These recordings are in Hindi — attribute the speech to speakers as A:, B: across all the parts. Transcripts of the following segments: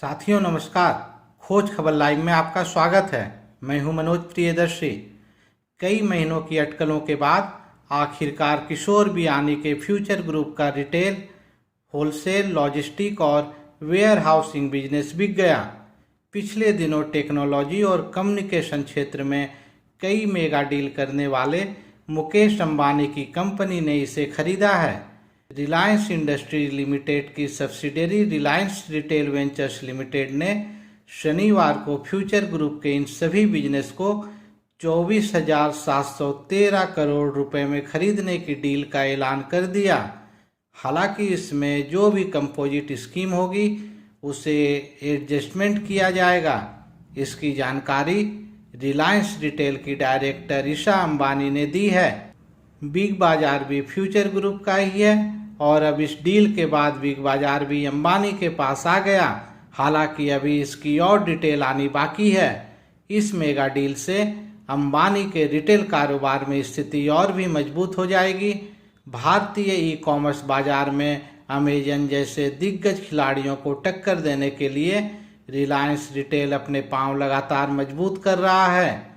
A: साथियों नमस्कार। खोज खबर लाइव में आपका स्वागत है। मैं हूं मनोज प्रियदर्शी। कई महीनों की अटकलों के बाद आखिरकार किशोर बियानी के फ्यूचर ग्रुप का रिटेल, होलसेल, लॉजिस्टिक और वेयर हाउसिंग बिजनेस बिक गया। पिछले दिनों टेक्नोलॉजी और कम्युनिकेशन क्षेत्र में कई मेगा डील करने वाले मुकेश अंबानी की कंपनी ने इसे खरीदा है। रिलायंस इंडस्ट्रीज लिमिटेड की subsidiary Reliance retail ventures limited ने शनिवार को फ्यूचर ग्रुप के इन सभी बिजनेस को 24,713 करोड़ रुपए में खरीदने की डील का ऐलान कर दिया। हालांकि इसमें जो भी कंपोजिट स्कीम होगी उसे एडजस्टमेंट किया जाएगा। इसकी जानकारी रिलायंस रिटेल की डायरेक्टर ईशा अंबानी ने दी है। बिग बाजार भी फ्यूचर ग्रुप का ही है और अब इस डील के बाद बिग बाजार भी अंबानी के पास आ गया। हालांकि अभी इसकी और डिटेल आनी बाकी है। इस मेगा डील से अंबानी के रिटेल कारोबार में स्थिति और भी मजबूत हो जाएगी। भारतीय ई कॉमर्स बाजार में अमेजन जैसे दिग्गज खिलाड़ियों को टक्कर देने के लिए रिलायंस रिटेल अपने पांव लगातार मजबूत कर रहा है।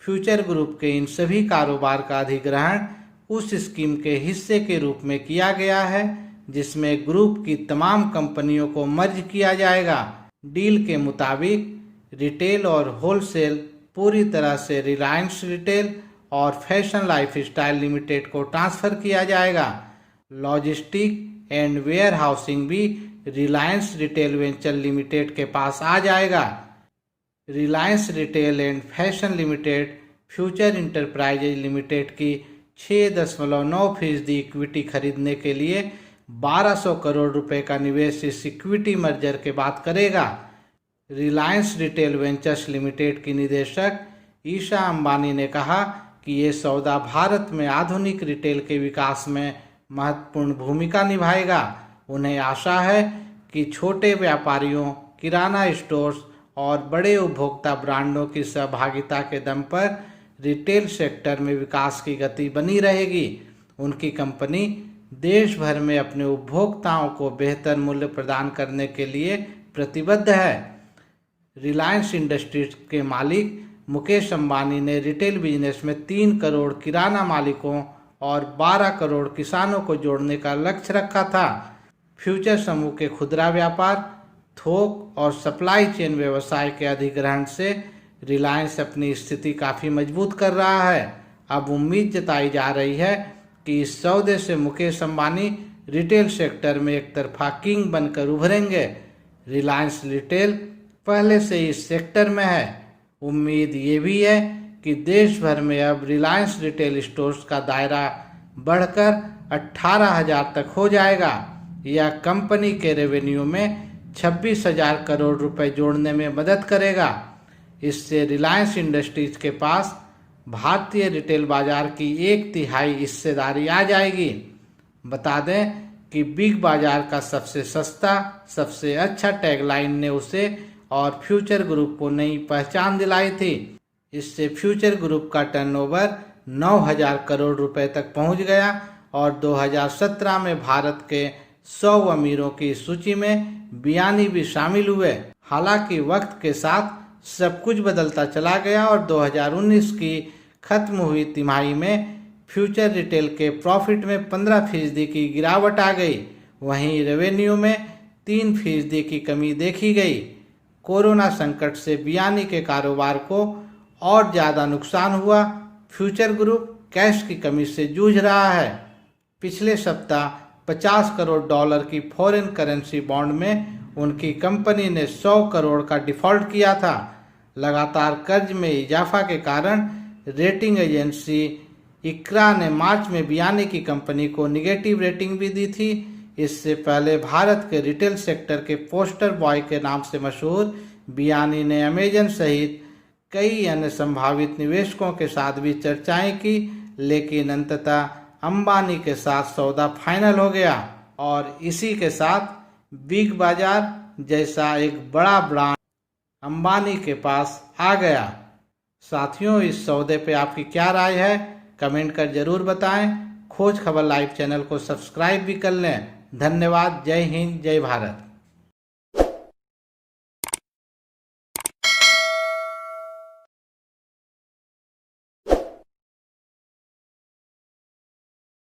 A: फ्यूचर ग्रुप के इन सभी कारोबार का अधिग्रहण उस स्कीम के हिस्से के रूप में किया गया है जिसमें ग्रुप की तमाम कंपनियों को मर्ज किया जाएगा। डील के मुताबिक रिटेल और होलसेल पूरी तरह से रिलायंस रिटेल और फैशन लाइफस्टाइल लिमिटेड को ट्रांसफर किया जाएगा। लॉजिस्टिक एंड वेयर हाउसिंग भी रिलायंस रिटेल वेंचर लिमिटेड के पास आ जाएगा। Reliance retail and fashion limited future enterprises limited की 6.9% इक्विटी खरीदने के लिए 1200 करोड़ रुपए का निवेश इस इक्विटी मर्जर के बाद करेगा। रिलायंस रिटेल वेंचर्स लिमिटेड की निदेशक ईशा अंबानी ने कहा कि ये सौदा भारत में आधुनिक रिटेल के विकास में महत्वपूर्ण भूमिका निभाएगा। उन्हें आशा है कि छोटे व्यापारियों, किराना स्टोर्स और बड़े उपभोक्ता ब्रांडों की सहभागिता के दम पर रिटेल सेक्टर में विकास की गति बनी रहेगी। उनकी कंपनी देश भर में अपने उपभोक्ताओं को बेहतर मूल्य प्रदान करने के लिए प्रतिबद्ध है। रिलायंस इंडस्ट्रीज के मालिक मुकेश अंबानी ने रिटेल बिजनेस में 3 करोड़ किराना मालिकों और 12 करोड़ किसानों को जोड़ने का लक्ष्य रखा था। फ्यूचर समूह के खुदरा व्यापार, थोक और सप्लाई चेन व्यवसाय के अधिग्रहण से रिलायंस अपनी स्थिति काफ़ी मजबूत कर रहा है। अब उम्मीद जताई जा रही है कि इस सौदे से मुकेश अंबानी रिटेल सेक्टर में एक तरफा किंग बनकर उभरेंगे। रिलायंस रिटेल पहले से इस सेक्टर में है। उम्मीद ये भी है कि देश भर में अब रिलायंस रिटेल स्टोर्स का दायरा बढ़कर 18,000 तक हो जाएगा। यह कंपनी के रेवेन्यू में 26,000 करोड़ रुपए जोड़ने में मदद करेगा। इससे रिलायंस इंडस्ट्रीज के पास भारतीय रिटेल बाजार की 1/3 हिस्सेदारी आ जाएगी। बता दें कि बिग बाजार का सबसे सस्ता, सबसे अच्छा टैगलाइन ने उसे और फ्यूचर ग्रुप को नई पहचान दिलाई थी। इससे फ्यूचर ग्रुप का टर्नओवर 9,000 करोड़ रुपए तक पहुंच गया और 2017 में भारत के 100 अमीरों की सूची में बियानी भी शामिल हुए। हालांकि वक्त के साथ सब कुछ बदलता चला गया और 2019 की खत्म हुई तिमाही में फ्यूचर रिटेल के प्रॉफिट में 15% की गिरावट आ गई। वहीं रेवेन्यू में 3% की कमी देखी गई। कोरोना संकट से बियानी के कारोबार को और ज़्यादा नुकसान हुआ। फ्यूचर ग्रुप कैश की कमी से जूझ रहा है। पिछले सप्ताह $50 करोड़ की फॉरेन करेंसी बॉन्ड में उनकी कंपनी ने 100 करोड़ का डिफॉल्ट किया था। लगातार कर्ज में इजाफा के कारण रेटिंग एजेंसी इक्रा ने मार्च में बियानी की कंपनी को निगेटिव रेटिंग भी दी थी। इससे पहले भारत के रिटेल सेक्टर के पोस्टर बॉय के नाम से मशहूर बियानी ने अमेजन सहित कई अन्य संभावित निवेशकों के साथ भी चर्चाएं की, लेकिन अंततः अंबानी के साथ सौदा फाइनल हो गया और इसी के साथ बिग बाजार जैसा एक बड़ा ब्रांड अंबानी के पास आ गया। साथियों, इस सौदे पे आपकी क्या राय है? कमेंट कर जरूर बताएं। खोज खबर लाइव चैनल को सब्सक्राइब भी कर लें। धन्यवाद। जय हिंद, जय भारत।